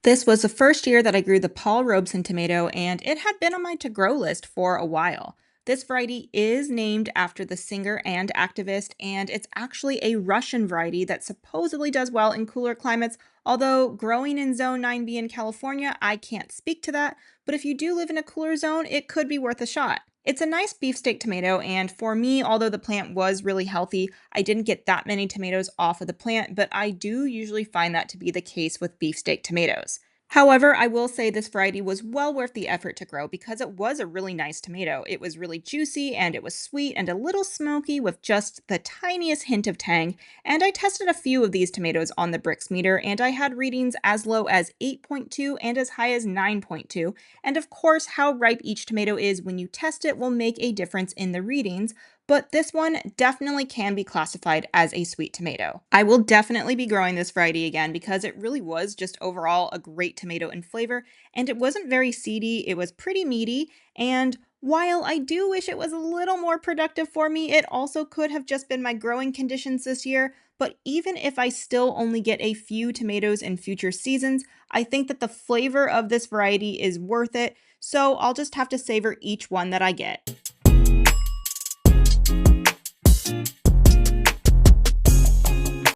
This was the first year that I grew the Paul Robeson tomato, and it had been on my to grow list for a while. This variety is named after the singer and activist, and it's actually a Russian variety that supposedly does well in cooler climates. Although growing in Zone 9B in California, I can't speak to that, but if you do live in a cooler zone, it could be worth a shot. It's a nice beefsteak tomato, and for me, although the plant was really healthy, I didn't get that many tomatoes off of the plant, but I do usually find that to be the case with beefsteak tomatoes. However, I will say this variety was well worth the effort to grow because it was a really nice tomato. It was really juicy and it was sweet and a little smoky with just the tiniest hint of tang. And I tested a few of these tomatoes on the Brix meter and I had readings as low as 8.2 and as high as 9.2. And of course, how ripe each tomato is when you test it will make a difference in the readings, but this one definitely can be classified as a sweet tomato. I will definitely be growing this variety again because it really was just overall a great tomato in flavor, and it wasn't very seedy, it was pretty meaty, and while I do wish it was a little more productive for me, it also could have just been my growing conditions this year. But even if I still only get a few tomatoes in future seasons, I think that the flavor of this variety is worth it, so I'll just have to savor each one that I get.